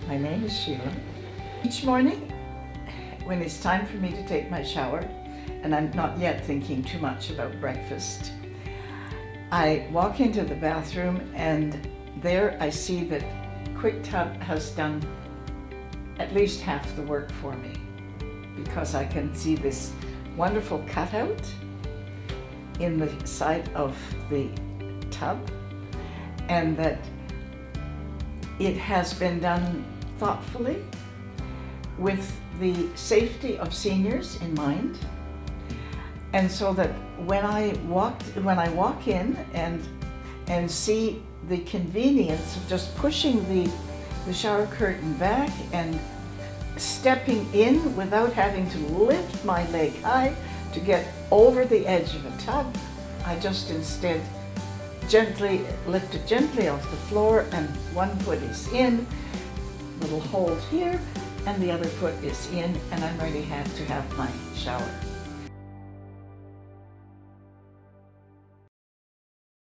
My name is Sheila. Each morning, when it's time for me to take my shower, and I'm not yet thinking too much about breakfast, I walk into the bathroom and there I see that QuickTub has done at least half the work for me, because I can see this wonderful cutout in the side of the tub, and that it has been done thoughtfully with the safety of seniors in mind. And so that when I walk in and see the convenience of just pushing the shower curtain back and stepping in without having to lift my leg high to get over the edge of a tub, I just instead lift it gently off the floor, and one foot is in, little hold here, and the other foot is in, and I'm ready to have my shower.